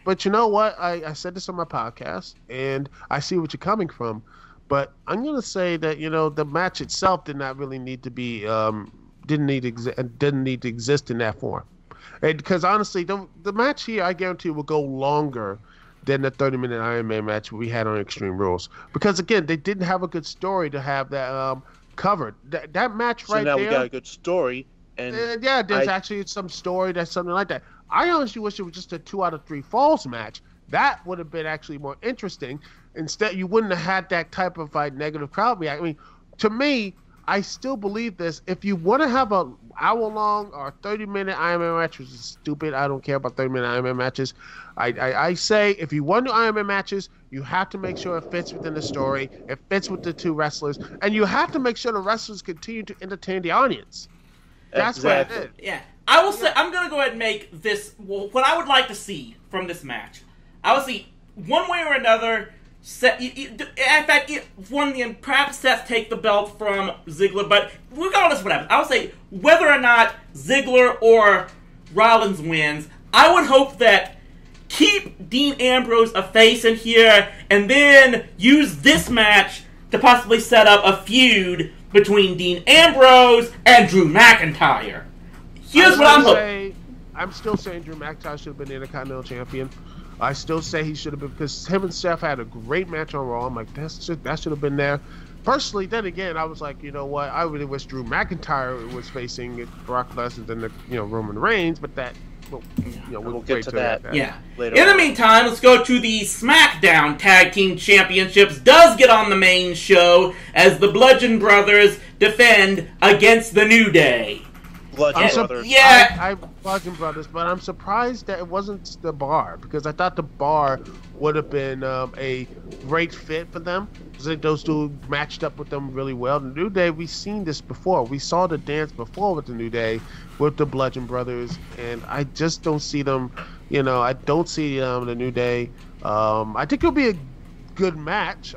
But you know what? I said this on my podcast, and I see what you're coming from. But I'm going to say that, the match itself did not really need to be, didn't need to exist in that form. Because honestly, the match here, I guarantee, will go longer than the 30-minute Iron Man match we had on Extreme Rules. Because, again, they didn't have a good story to have that covered. That match right there... So now we got a good story. And yeah, there's actually some story that's something like that. I honestly wish it was just a 2 out of 3 falls match. That would have been actually more interesting. Instead, you wouldn't have had that type of like negative crowd reaction. I mean, to me, I still believe this. If you want to have a hour-long or 30-minute Iron Man match, which is stupid, I don't care about 30-minute Iron Man matches. I say if you want to do Iron Man matches, you have to make sure it fits within the story, it fits with the 2 wrestlers, and you have to make sure the wrestlers continue to entertain the audience. That's exactly. what it is. Yeah. I will say, I'm going to go ahead and make this, what I would like to see from this match. I would see, one way or another, in fact, perhaps Seth take the belt from Ziggler, but regardless of what happens, I would say, whether or not Ziggler or Rollins wins, I would hope that keep Dean Ambrose a face in here, and then use this match to possibly set up a feud between Dean Ambrose and Drew McIntyre. Here's what I'm hoping. I'm still saying Drew McIntyre should have been the Intercontinental Champion. I still say he should have been, because him and Seth had a great match on Raw. I'm like, that should have been there. Personally, then again, I was like, you know what? I really wish Drew McIntyre was facing Brock Lesnar than Roman Reigns, but that, we'll get to that. Yeah. Later In the meantime, let's go to the SmackDown Tag Team Championships. Does get on the main show as the Bludgeon Brothers defend against the New Day. Bludgeon Brothers. Yeah. I Bludgeon Brothers, but I'm surprised that it wasn't the Bar, because I thought the Bar would have been a great fit for them. Those two matched up with them really well. The New Day, we've seen this before. We saw the dance before with the New Day, with the Bludgeon Brothers, and I just don't see them. I don't see the New Day. I think it'll be a good match.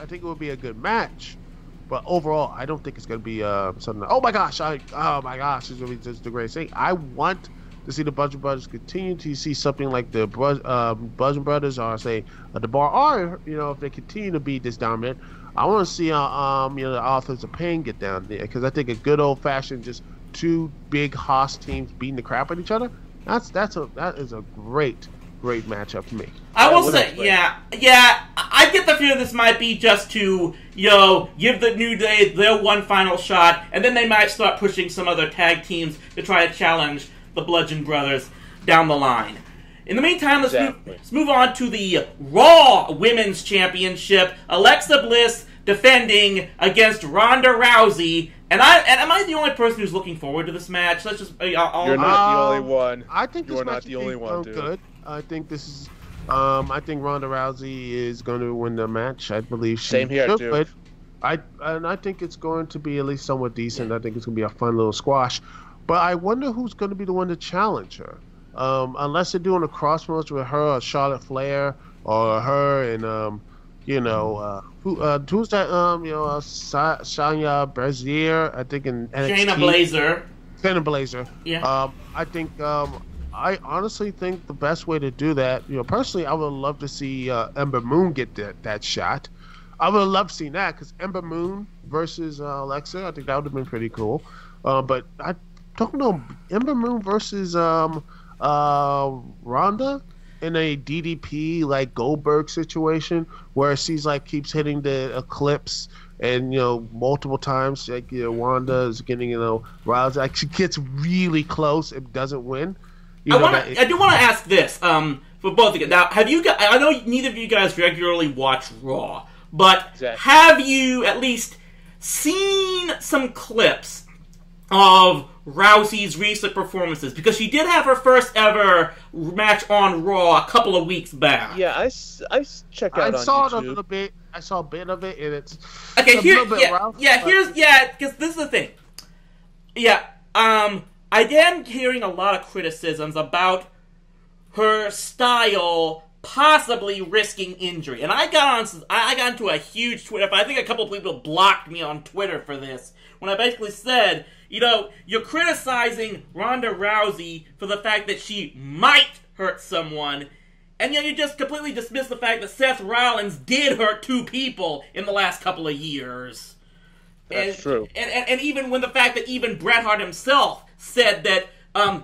But overall, I don't think it's going to be something. Oh my gosh! It's going to be just the greatest thing. I want to see the Bludgeon Brothers continue to see something like the Bludgeon Brothers, or say the Bar, or if they continue to be this dominant. I want to see the Authors of Pain get down there, because I think a good old fashioned just 2 big Haas teams beating the crap at each other. That is a great matchup to me. I will say, yeah, I get the feeling this might be just to, give the New Day their one final shot, and then they might start pushing some other tag teams to try to challenge the Bludgeon Brothers down the line. In the meantime, let's move on to the Raw Women's Championship. Alexa Bliss defending against Ronda Rousey. And am I the only person who's looking forward to this match? Let's just you're not the only one. I think you're not the only one, dude. Good. I think this is. I think Ronda Rousey is going to win the match. I believe she Same here, should, dude. But I think it's going to be at least somewhat decent. I think it's going to be a fun little squash. But I wonder who's going to be the one to challenge her. Unless they're doing a crossroads with her or Charlotte Flair, or her and who's that? Shayna Baszler, I think, in NXT. Shayna Baszler. Yeah. I honestly think the best way to do that, personally, I would love to see Ember Moon get that shot. I would love seeing that, because Ember Moon versus Alexa, I think that would have been pretty cool. But I don't know, Ember Moon versus Ronda in a DDP like Goldberg situation, where she's like keeps hitting the Eclipse, and multiple times, like Wanda is getting Rousey, like she gets really close and doesn't win. I do want to ask this for both of you. Now, have you guys? I know neither of you guys regularly watch Raw, but have you at least seen some clips of Rousey's recent performances? Because she did have her first ever match on Raw a couple of weeks back. Yeah, I checked out on saw YouTube. it a little bit. I saw a bit of it, and it's okay. Because this is the thing. Yeah, I am hearing a lot of criticisms about her style possibly risking injury, and I got into a huge Twitter. I think a couple of people blocked me on Twitter for this, when I basically said, you're criticizing Ronda Rousey for the fact that she might hurt someone, and you just completely dismiss the fact that Seth Rollins did hurt 2 people in the last couple of years. That's true. And even when the fact that even Bret Hart himself said that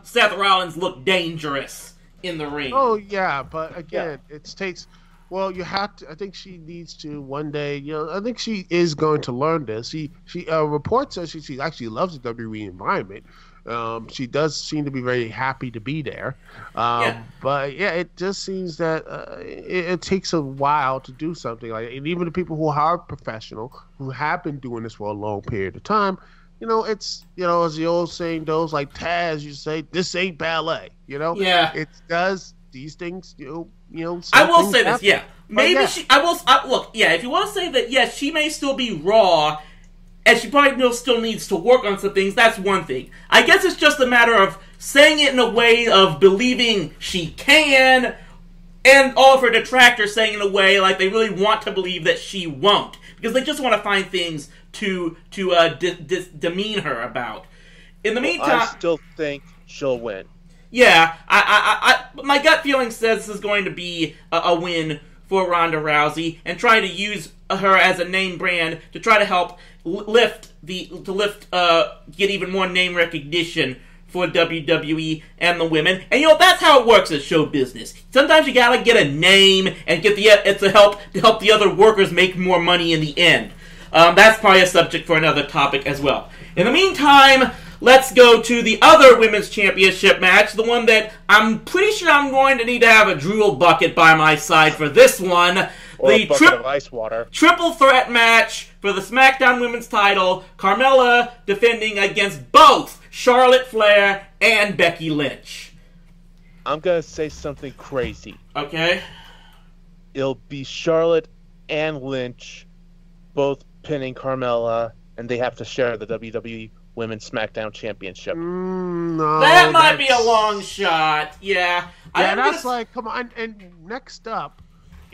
Seth Rollins looked dangerous in the ring. Oh yeah, but again, it takes. Well, you have to. I think she needs to one day. I think she is going to learn this. She reports says she actually loves the WWE environment. She does seem to be very happy to be there. But yeah, it just seems that it takes a while to do something like that. And even the people who are professional, who have been doing this for a long period of time, it's as the old saying goes, like Taz, you say, this ain't ballet. Yeah. It does these things. I will say this. Yeah, maybe look. Yeah, if you want to say that, yes, she may still be Raw. And she probably still needs to work on some things, that's one thing. I guess it's just a matter of saying it in a way of believing she can, and all of her detractors saying in a way like they really want to believe that she won't. Because they just want to find things to demean her about. In the meantime... I still think she'll win. Yeah, my gut feeling says this is going to be a win for Ronda Rousey, and try to use her as a name brand to try to help get even more name recognition for WWE and the women. And that's how it works in show business. Sometimes you gotta get a name and get to help the other workers make more money in the end. That's probably a subject for another topic as well. In the meantime, let's go to the other women's championship match, the one that I'm pretty sure I'm going to need to have a drool bucket by my side for this one. Or a bucket of ice water. Triple threat match for the SmackDown Women's title. Carmella defending against both Charlotte Flair and Becky Lynch. I'm going to say something crazy. Okay. It'll be Charlotte and Lynch both pinning Carmella, and they have to share the WWE Women's SmackDown Championship. No, that might be a long shot. Yeah. Come on. And next up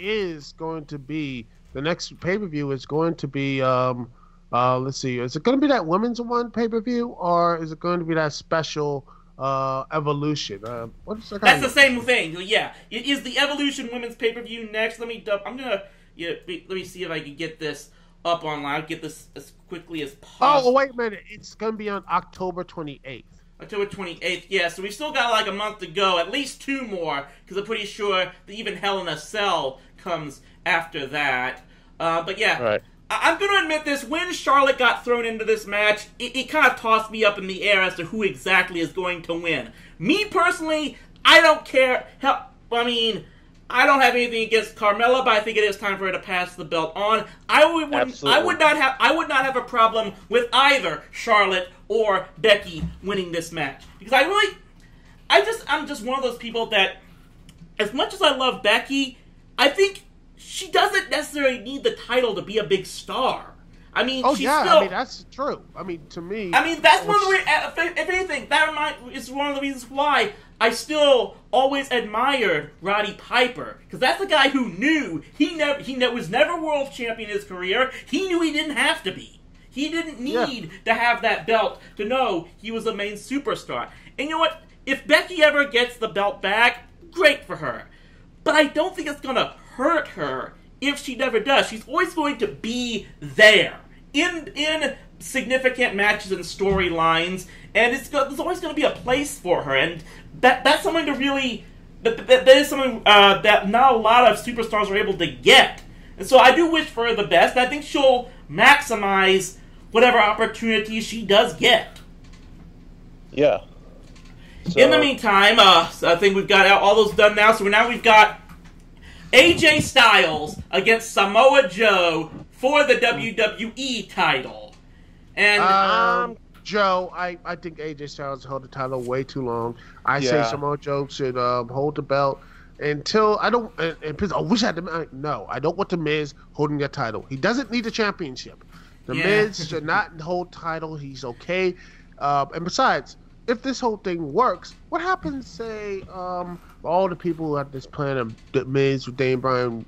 is going to be, the next pay-per-view is going to be, let's see, is it going to be that women's one pay-per-view, or is it going to be that special Evolution? What is that? That's the same thing. Yeah. It is the Evolution women's pay-per-view next. Let me see if I can get this up online. I'll get this as quickly as possible. Oh, wait a minute. It's going to be on October 28th. October 28th, yeah, so we've still got like a month to go, at least 2 more, because I'm pretty sure that even Hell in a Cell comes after that. But yeah, right. I'm going to admit this, when Charlotte got thrown into this match, it kind of tossed me up in the air as to who exactly is going to win. Me personally, I don't care. I don't have anything against Carmella, but I think it is time for her to pass the belt on. I would not have a problem with either Charlotte or Becky winning this match, because I'm just one of those people that, as much as I love Becky, I think she doesn't necessarily need the title to be a big star. That's true. To me, that's one of the if anything, is one of the reasons why I still always admired Roddy Piper, because that's the guy who knew he was never world champion in his career. He knew he didn't have to be. He didn't need to have that belt to know he was a main superstar. And you know what? If Becky ever gets the belt back, great for her. But I don't think it's going to hurt her if she never does. She's always going to be there in significant matches and storylines, and there's always going to be a place for her. And that's something to really... That is something that not a lot of superstars are able to get. And so I do wish for her the best. I think she'll maximize whatever opportunities she does get. Yeah. So, in the meantime, I think we've got all those done now. So now we've got AJ Styles against Samoa Joe for the WWE title. And Joe, I think AJ Styles held the title way too long. I say Samoa Joe should hold the belt until I don't. And I wish I had the. No, I don't want the Miz holding that title. He doesn't need the championship. The Miz should not hold title. He's okay. And besides, if this whole thing works, what happens? Say, all the people who have this plan of the Miz with Daniel Bryan,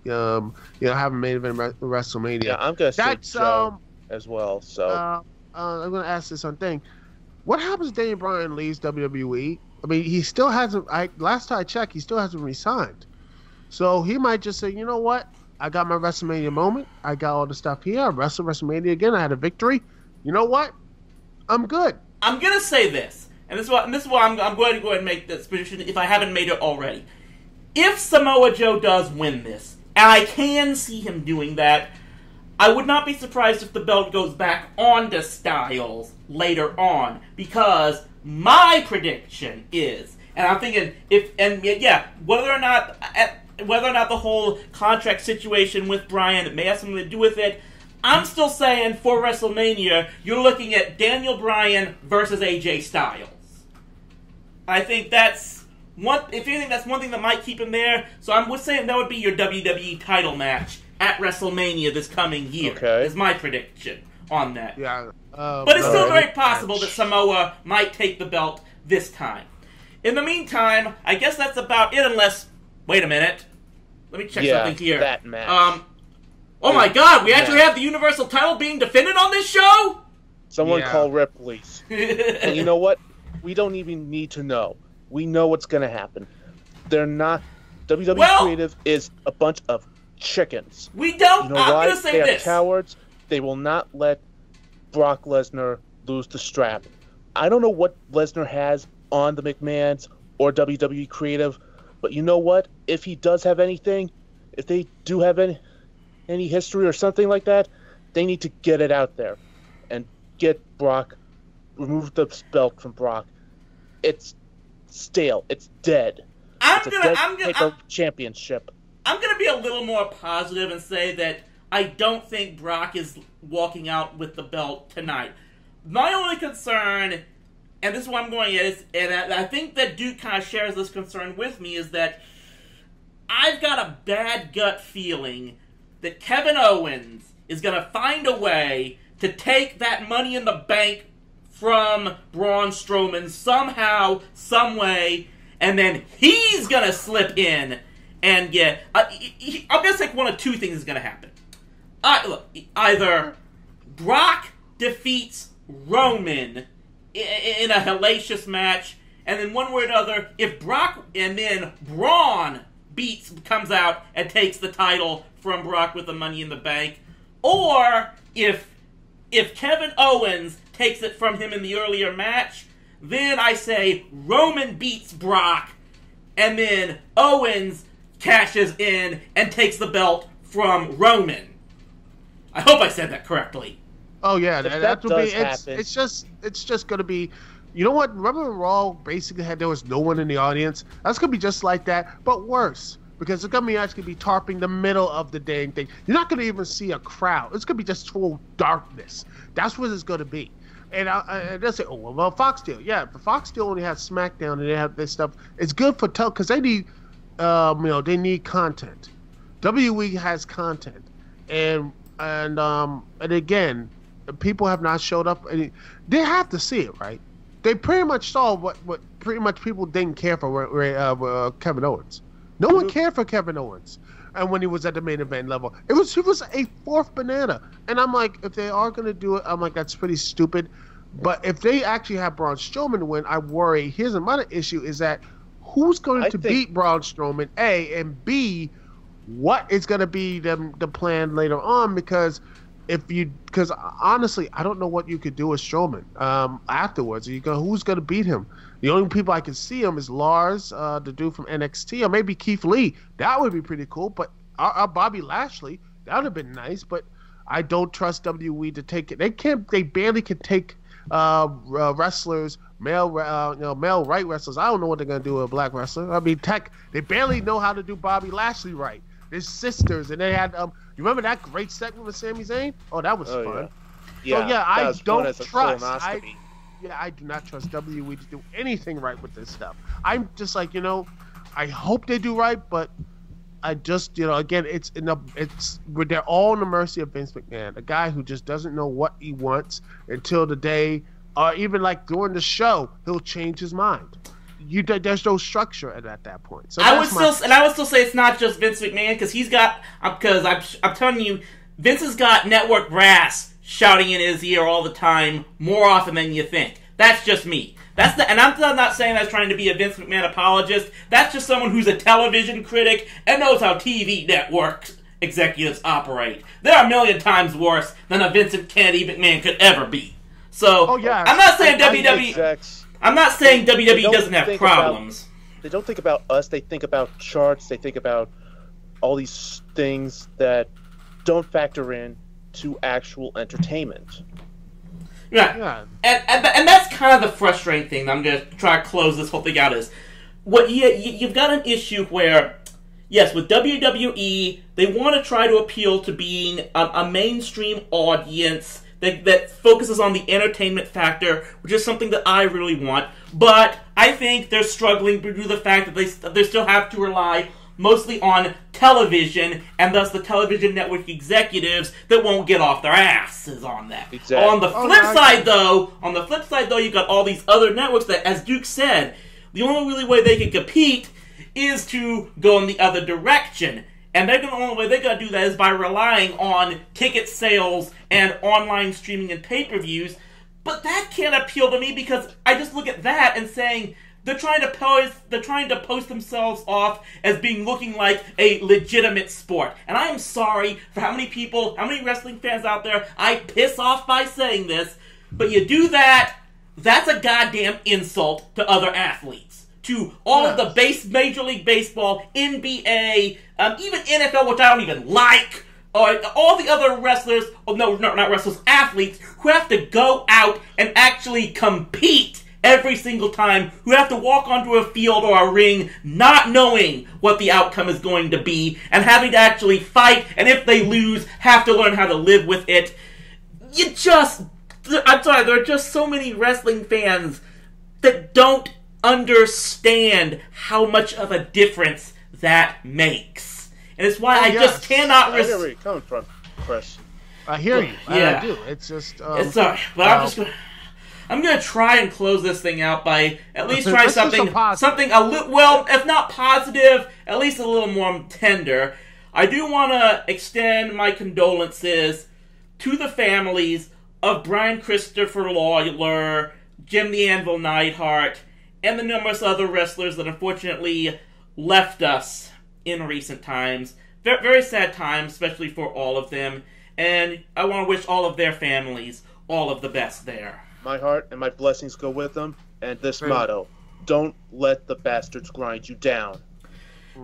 having main event WrestleMania. Yeah, I'm gonna say Joe as well. So I'm gonna ask this one thing: what happens if Daniel Bryan leaves WWE? He still hasn't. Last time I checked, he still hasn't resigned. So he might just say, you know what? I got my WrestleMania moment. I got all the stuff here. I wrestled WrestleMania again. I had a victory. You know what? I'm good. I'm gonna say this, and this is why I'm going to go ahead and make this prediction if I haven't made it already. If Samoa Joe does win this, And I can see him doing that. I would not be surprised if the belt goes back onto Styles later on, because my prediction is, and I'm thinking whether or not the whole contract situation with Bryan may have something to do with it, I'm still saying for WrestleMania you're looking at Daniel Bryan versus AJ Styles. I think that's one. If anything, that's one thing that might keep him there. So I'm saying that would be your WWE title match at WrestleMania this coming year. Okay. Is my prediction on that. Yeah. But it's still very possible that Samoa might take the belt this time. In the meantime, I guess that's about it, unless... Wait a minute. Let me check something here. That match. Oh my god, we actually have the Universal title being defended on this show? Someone call Ripley's. And you know what? We don't even need to know. We know what's going to happen. They're not... WWE Creative is a bunch of chickens. We don't... You know I'm why? going to say they this. Are cowards. They will not let Brock Lesnar lose the strap. I don't know what Lesnar has on the McMahons or WWE Creative, but you know what? If he does have anything, if they do have any history or something like that, they need to get it out there and get Brock, remove the belt from Brock. It's stale. It's dead. Championship. I'm gonna be a little more positive and say that I don't think Brock is walking out with the belt tonight. My only concern, and this is what I'm going at, is, and I think that Duke kind of shares this concern with me, is that I've got a bad gut feeling that Kevin Owens is going to find a way to take that Money in the Bank from Braun Strowman somehow, some way, and then he's going to slip in. And I'm going to say one of two things is going to happen. Look, either Brock defeats Roman in a hellacious match, and then one way or another, if Brock and then Braun comes out and takes the title from Brock with the Money in the Bank, or if Kevin Owens takes it from him in the earlier match, then I say Roman beats Brock, and then Owens cashes in and takes the belt from Roman. I hope I said that correctly. Oh yeah, that would be. Happen. It's just gonna be. You know what? Remember when Raw basically there was no one in the audience? That's gonna be just like that, but worse. Because it's gonna be actually be tarping the middle of the dang thing. You're not gonna even see a crowd. It's gonna be just full darkness. That's what it's gonna be. And they'll say, oh well, Fox still, yeah, but Fox still only has SmackDown and they have this stuff. It's good for because they need, they need content. WWE has content, and again, people have not showed up. And they have to see it, right? They pretty much saw what pretty much people didn't care for Kevin Owens. No one cared for Kevin Owens, and when he was at the main event level, he was a fourth banana. And I'm like, if they are gonna do it, I'm like, that's pretty stupid. But if they actually have Braun Strowman win, I worry. Here's another issue: is that who's going to beat Braun Strowman? A, and B, what is going to be the plan later on? Because honestly, I don't know what you could do with Strowman afterwards. Who's going to beat him? The only people I can see him is Lars, the dude from NXT, or maybe Keith Lee. That would be pretty cool. But Bobby Lashley, that would have been nice. But I don't trust WWE to take it. They barely can take wrestlers, male right wrestlers. I don't know what they're gonna do with a black wrestler. I mean, they barely know how to do Bobby Lashley right. There's sisters, and they had you remember that great segment with Sami Zayn? Oh, that was fun. Yeah, I don't trust. I do not trust WWE to do anything right with this stuff. I'm just like, I hope they do right, but I just, again, they're all in the mercy of Vince McMahon, a guy who just doesn't know what he wants until the day, or even like during the show, he'll change his mind. There's no structure at that point. So I would still say it's not just Vince McMahon, because I'm telling you, Vince has got network brass shouting in his ear all the time, more often than you think. That's just me. And I'm not saying that's trying to be a Vince McMahon apologist. That's just someone who's a television critic and knows how TV network executives operate. They're a million times worse than a Vincent Kennedy McMahon could ever be. So, I'm not saying WWE. I'm not saying WWE doesn't have problems. They don't think about us. They think about charts. They think about all these things that don't factor in to actual entertainment. Yeah. And that's kind of the frustrating thing that I'm going to try to close this whole thing out is, you've got an issue where, yes, with WWE, they want to try to appeal to being a mainstream audience that focuses on the entertainment factor, which is something that I really want. But I think they're struggling due to the fact that they still have to rely mostly on television, and thus the television network executives that won't get off their asses on that. Exactly. On the flip side though, you've got all these other networks that, as Duke said, the only really way they can compete is to go in the other direction. And the only way they're going to do that is by relying on ticket sales and online streaming and pay-per-views. But that can't appeal to me because I just look at that and saying they're trying to post themselves off as looking like a legitimate sport. And I am sorry for how many wrestling fans out there I piss off by saying this, but you do that, that's a goddamn insult to other athletes. To all of the Major League Baseball, NBA, even NFL, which I don't even like, or all the other wrestlers, not wrestlers, athletes, who have to go out and actually compete every single time, who have to walk onto a field or a ring not knowing what the outcome is going to be, and having to actually fight, and if they lose, have to learn how to live with it. I'm sorry, there are just so many wrestling fans that don't understand how much of a difference that makes. And it's why I just cannot... I hear where you're coming from, Chris. I hear you. Yeah. I do. It's just... it's sorry, but I'm going to try and close this thing out by at least trying something a little, well, if not positive, at least a little more tender. I do want to extend my condolences to the families of Brian Christopher Lawler, Jim the Anvil Neidhart, and the numerous other wrestlers that unfortunately left us in recent times. Very, very sad times, especially for all of them. And I want to wish all of their families all of the best there. My heart and my blessings go with them. And this motto, don't let the bastards grind you down.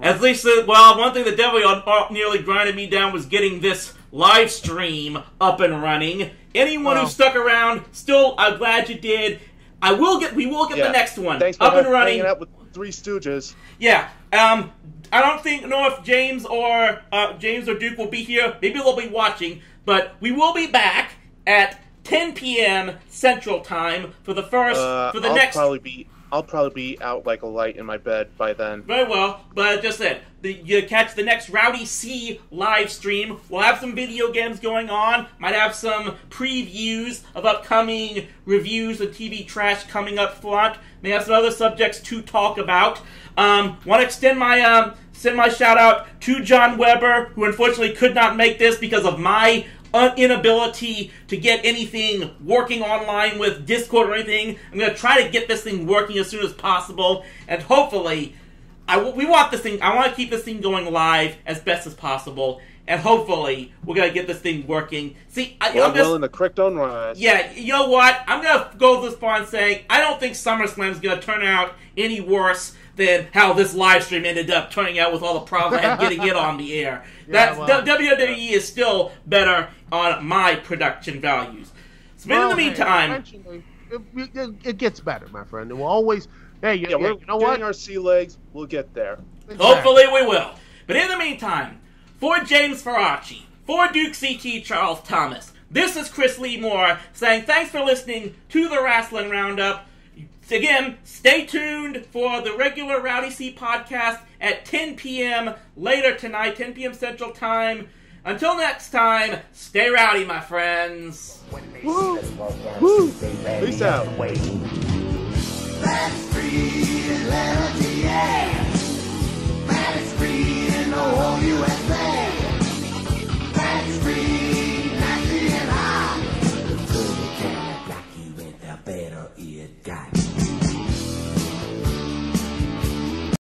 At least, one thing that definitely nearly grinded me down was getting this live stream up and running. Anyone who stuck around, still, I'm glad you did. We will get the next one up and running. Hanging out with Three Stooges. Yeah. I don't know if James or Duke will be here. Maybe they'll be watching, but we will be back at 10 p.m. Central Time for the next. I'll probably be out like a light in my bed by then. Very well, but I just said, you catch the next Rowdy C live stream. We'll have some video games going on. Might have some previews of upcoming reviews of TV trash coming up front. May have some other subjects to talk about. Want to extend my send my shout out to John Weber, who unfortunately could not make this because of my inability to get anything working online with Discord or anything. I'm going to try to get this thing working as soon as possible, and hopefully, I want to keep this thing going live as best as possible, and hopefully, we're going to get this thing working. See, the creek don't rise. Yeah, you know what? I'm going to go this far and say, I don't think Summerslam is going to turn out any worse than how this live stream ended up turning out with all the problems I had getting it on the air. WWE is still better on my production values. So in the meantime, it gets better, my friend. It will always. We're getting our sea legs. We'll get there. Exactly. Hopefully, we will. But in the meantime, for James Faraci, for Duke CT Charles Thomas, this is Chris Lee Moore saying thanks for listening to the Rasslin Roundup. Again, stay tuned for the regular Rowdy C podcast at 10 p.m. later tonight, 10 p.m. Central Time. Until next time, stay rowdy, my friends. Woo! Woo! Peace out. That's free, yeah.